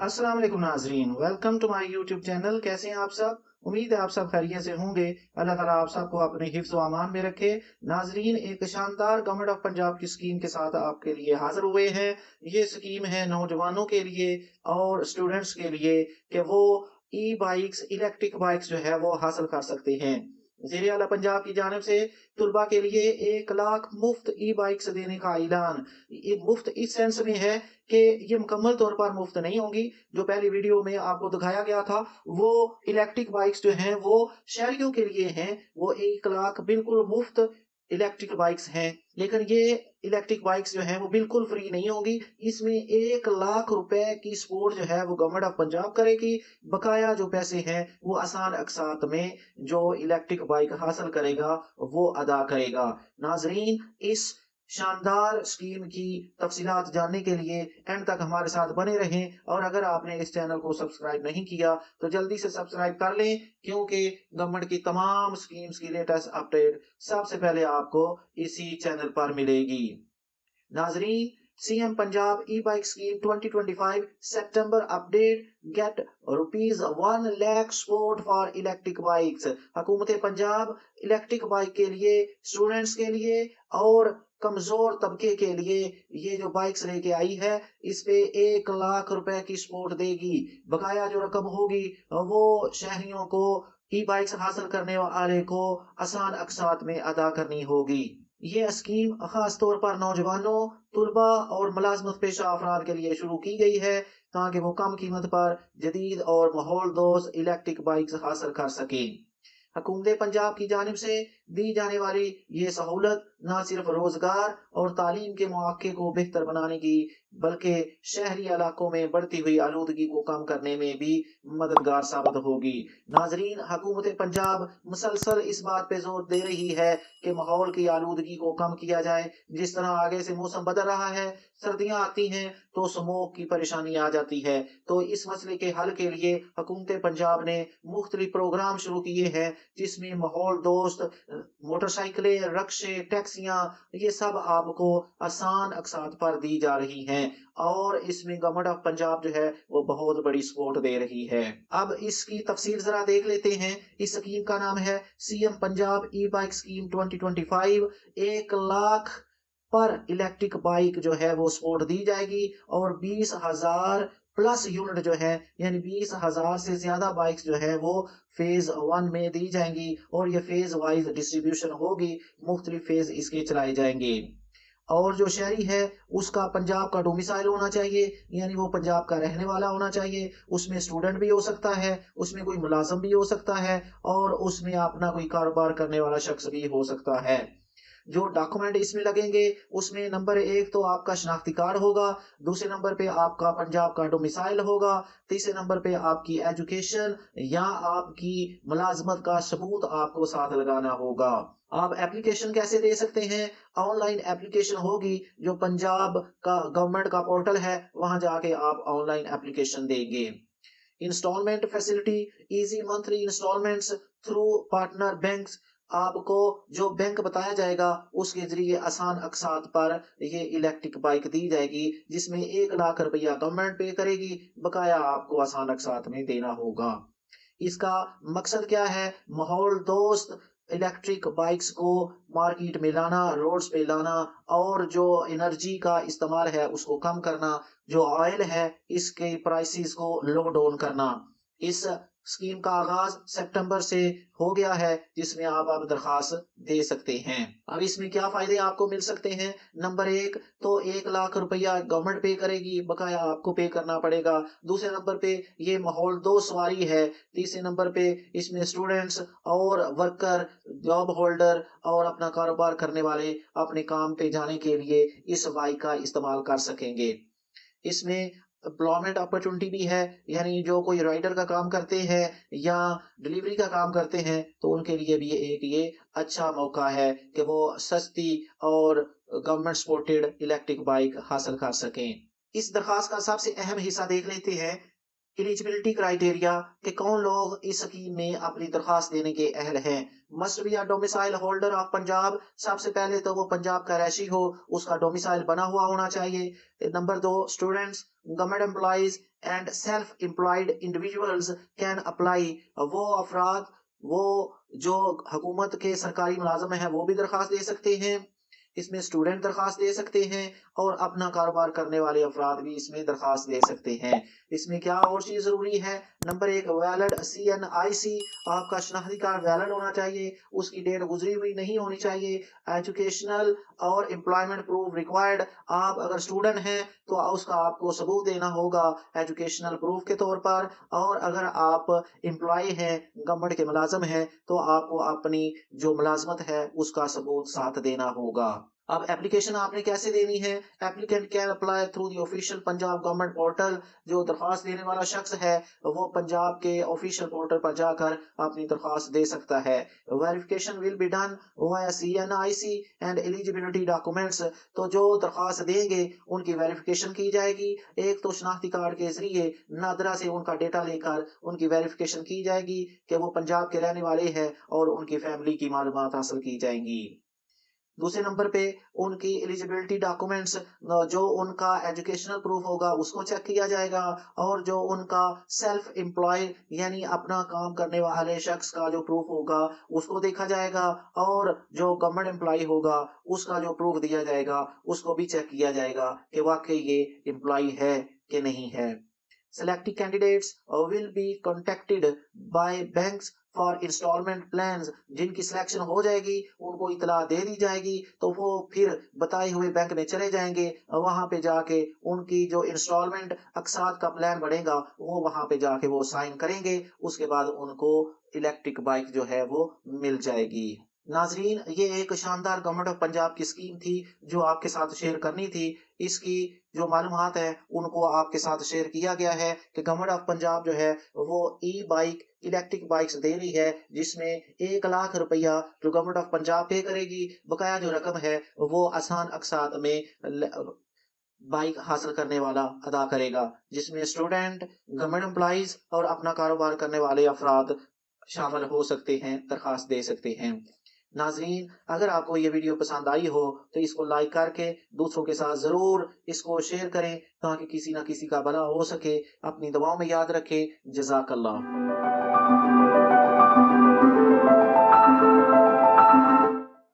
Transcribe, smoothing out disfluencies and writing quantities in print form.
अस्सलाम वालेकुम नाजरीन, welcome to my YouTube channel. कैसे हैं आप सब? उम्मीद है आप सब खैरियत से होंगे। अल्लाह ताला आप सबको अपने हिफ्ज़ व अमान में रखे। नाजरीन, एक शानदार गवर्नमेंट ऑफ पंजाब की स्कीम के साथ आपके लिए हाजिर हुए हैं। ये स्कीम है नौजवानों के लिए और स्टूडेंट्स के लिए कि वो ई बाइक्स, इलेक्ट्रिक बाइक्स जो है वो हासिल कर सकते हैं। ज़ेरे आला पंजाब की जानिब से तुलबा के लिए 1 लाख मुफ्त ई बाइक्स देने का ऐलान। ये मुफ्त इस सेंस में है कि ये मुकम्मल तौर पर मुफ्त नहीं होंगी। जो पहली वीडियो में आपको दिखाया गया था वो इलेक्ट्रिक बाइक्स जो हैं वो शहरियों के लिए हैं। वो 1 लाख बिल्कुल मुफ्त इलेक्ट्रिक बाइक्स हैं। लेकिन ये इलेक्ट्रिक बाइक्स जो हैं वो बिल्कुल फ्री नहीं होंगी। इसमें 1 लाख रुपए की सपोर्ट जो है वो गवर्नमेंट ऑफ पंजाब करेगी। बकाया जो पैसे हैं वो आसान अकसात में जो इलेक्ट्रिक बाइक हासिल करेगा वो अदा करेगा। नाजरीन, इस शानदार स्कीम की तफसीलात जानने के लिए एंड तक हमारे साथ बने रहें, और अगर आपने इस चैनल को सब्सक्राइब नहीं किया तो जल्दी से सब्सक्राइब कर लें, क्योंकि गवर्नमेंट की तमाम स्कीम्स की लेटेस्ट अपडेट सबसे पहले आपको इसी चैनल पर मिलेगी। नाजरीन, CM Punjab e bike scheme 2025 सितंबर update, get ₹1 lakh support for electric bikes. हुकूमत पंजाब इलेक्ट्रिक बाइक के लिए, स्टूडेंट्स के लिए और कमजोर तबके के लिए ये जो बाइक्स लेके आई है इस पे 1 लाख रुपए की सपोर्ट देगी। बकाया जो रकम होगी वो शहरियों को, ई बाइक्स हासिल करने वाले को आसान अकसात में अदा करनी होगी। ये स्कीम खास तौर पर नौजवानों, तुलबा और मुलाजमत पेशा अफराद के लिए शुरू की गई है, ताकि वो कम कीमत पर जदीद और माहौल दोस्त इलेक्ट्रिक बाइक्स हासिल कर सकें। हुकूमत पंजाब की जानिब से दी जाने वाली ये सहूलत न सिर्फ रोजगार और तालीम के मौके को बेहतर बनाने की, बल्कि शहरी इलाकों में बढ़ती हुई आलूदगी को कम करने में भी मददगार साबित होगी। नाजरीन, हुकूमत पंजाब मुसलसल इस बात पे जोर दे रही है कि माहौल की आलूदगी को कम किया जाए। जिस तरह आगे से मौसम बदल रहा है, सर्दियां आती हैं तो स्मोक की परेशानी आ जाती है। तो इस मसले के हल के लिए हुकूमत पंजाब ने मुख्तलिफ प्रोग्राम शुरू किए हैं, जिसमें माहौल दोस्त मोटरसाइकिलें, रक्शे, टैक्सियां, ये सब आपको आसान अकसात पर दी जा रही हैं, और इसमें गवर्नमेंट ऑफ पंजाब जो है वो बहुत बड़ी सपोर्ट दे रही है। अब इसकी तफसील जरा देख लेते हैं। इस स्कीम का नाम है CM Punjab e bike scheme 2025। 1 lakh पर इलेक्ट्रिक बाइक जो है वो सपोर्ट दी जाएगी, और 20,000 प्लस यूनिट जो है, यानी 20,000 से ज्यादा बाइक्स जो है वो फेज 1 में दी जाएंगी, और ये फेज वाइज डिस्ट्रीब्यूशन होगी। मुख्तलिफ फेज इसके चलाए जाएंगे। और जो शहरी है उसका पंजाब का डोमिसाइल होना चाहिए, यानी वो पंजाब का रहने वाला होना चाहिए। उसमें स्टूडेंट भी हो सकता है, उसमें कोई मुलाजिम भी हो सकता है, और उसमें अपना कोई कारोबार करने वाला शख्स भी हो सकता है। जो डॉक्यूमेंट इसमें लगेंगे उसमें नंबर 1 तो आपका शनाख्ती कार्ड होगा, दूसरे नंबर पे आपका पंजाब का डोमिसाइल होगा, तीसरे नंबर पे आपकी एजुकेशन या आपकी मुलाजमत का सबूत आपको साथ लगाना होगा। आप एप्लीकेशन कैसे दे सकते हैं? ऑनलाइन एप्लीकेशन होगी, जो पंजाब का गवर्नमेंट का पोर्टल है वहां जाके आप ऑनलाइन एप्लीकेशन देंगे। Installment facility, easy monthly installments through partner banks. आपको जो बैंक बताया जाएगा उसके जरिए आसान अकसात पर ये इलेक्ट्रिक बाइक दी जाएगी, जिसमें 1 लाख रुपया गवर्नमेंट पे करेगी, बकाया आपको आसान अकसात में देना होगा। इसका मकसद क्या है? माहौल दोस्त इलेक्ट्रिक बाइक्स को मार्केट में लाना, रोड्स पे लाना, और जो एनर्जी का इस्तेमाल है उसको कम करना, जो ऑयल है इसके प्राइसेस को लो डाउन करना। इस स्कीम का आगाज सितंबर से हो गया है, जिसमें आप दरखास्त दे सकते हैं। अब इसमें क्या फायदे आपको मिल सकते हैं? नंबर 1 तो 1 लाख रुपया गवर्नमेंट पे करेगी, बकाया आपको पे करना पड़ेगा। दूसरे नंबर पे ये माहौल दो सवारी है। तीसरे नंबर पे इसमें स्टूडेंट्स और वर्कर, जॉब होल्डर और अपना कारोबार करने वाले अपने काम पे जाने के लिए इस बाइक का इस्तेमाल कर सकेंगे। इसमें एम्प्लॉयमेंट अपॉर्चुनिटी भी है, यानी जो कोई राइडर का काम करते हैं या डिलीवरी का काम करते हैं तो उनके लिए भी एक ये अच्छा मौका है कि वो सस्ती और गवर्नमेंट सपोर्टेड इलेक्ट्रिक बाइक हासिल कर सकें। इस दरखास्त का सबसे अहम हिस्सा देख लेते हैं एलिजिबिलिटी क्राइटेरिया कि कौन लोग इस स्कीम में अपनी दरखास्त देने के अहल हैं। Must be a domicile holder of Punjab, सबसे पहले तो वो पंजाब का रैशी हो, उसका डोमिसाइल बना हुआ होना चाहिए। Number 2, students, government employees and self employed individuals can apply. वो अफराद, वो जो हुकूमत के सरकारी मुलाजम हैं वो भी दरखास्त दे सकते हैं। इसमें स्टूडेंट दरखास्त दे सकते हैं और अपना कारोबार करने वाले अफराद भी इसमें दरखास्त दे सकते हैं। इसमें क्या और चीज जरूरी है? नंबर 1, वैलिड CNIC, आपका शनाख्ती कार्ड वैलिड होना चाहिए, उसकी डेट गुजरी हुई नहीं होनी चाहिए। एजुकेशनल और एम्प्लॉयमेंट प्रूफ रिक्वायर्ड, आप अगर स्टूडेंट हैं तो उसका आपको सबूत देना होगा एजुकेशनल प्रूफ के तौर पर, और अगर आप एम्प्लॉय हैं, गवर्नमेंट के मुलाजम हैं, तो आपको अपनी जो मुलाजमत है उसका सबूत साथ देना होगा। अब एप्लीकेशन आपने कैसे देनी है? Applicant can apply through the official Punjab government portal. जो दरखास्त देने वाला शख्स है वो पंजाब के ऑफिशियल पोर्टल पर जाकर अपनी दरखास्त दे सकता है। Verification will be done via CNIC and eligibility documents. तो जो दरखास्त देंगे उनकी वेरिफिकेशन की जाएगी। एक तो शनाख्ती कार्ड के जरिए नादरा से उनका डेटा लेकर उनकी वेरिफिकेशन की जाएगी कि वो पंजाब के रहने वाले हैं, और उनकी फैमिली की मालूमात हासिल की जाएंगी। दूसरे नंबर पे उनकी एलिजिबिलिटी डॉक्यूमेंट्स, जो उनका एजुकेशनल प्रूफ होगा उसको चेक किया जाएगा, और जो उनका सेल्फ एम्प्लॉय यानी अपना काम करने वाले शख्स का जो प्रूफ होगा उसको देखा जाएगा, और जो गवर्नमेंट एम्प्लॉय होगा उसका जो प्रूफ दिया जाएगा उसको भी चेक किया जाएगा कि वाकई ये एम्प्लॉय है कि नहीं है। Selected candidates will be contacted by banks for installment plans. जिनकी सिलेक्शन हो जाएगी उनको इतला दे दी जाएगी, तो वो फिर बताए हुए बैंक में चले जाएंगे, वहां पे जाके उनकी जो इंस्टॉलमेंट अकसाद का प्लान बनेगा वो वहां पे जाके वो साइन करेंगे। उसके बाद उनको इलेक्ट्रिक बाइक जो है वो मिल जाएगी। नाजरीन, ये एक शानदार गवर्नमेंट ऑफ पंजाब की स्कीम थी जो आपके साथ शेयर करनी थी। इसकी जो मालूमात है उनको आपके साथ शेयर किया गया है कि गवर्नमेंट ऑफ पंजाब जो है वो बाइक, इलेक्ट्रिक बाइक्स दे रही है, जिसमें 1 लाख रुपया जो गवर्नमेंट ऑफ पंजाब पे करेगी, बकाया जो रकम है वो आसान अकसात में बाइक हासिल करने वाला अदा करेगा, जिसमें स्टूडेंट, गवर्नमेंट एम्प्लॉइज और अपना कारोबार करने वाले अफराद शामिल हो सकते हैं, दरखास्त दे सकते हैं। नाजरीन, अगर आपको ये वीडियो पसंद आई हो तो इसको लाइक करके दूसरों के साथ जरूर इसको शेयर करें ताकि किसी ना किसी का भला हो सके। अपनी दुआओं में याद रखें। जज़ाकल्लाह।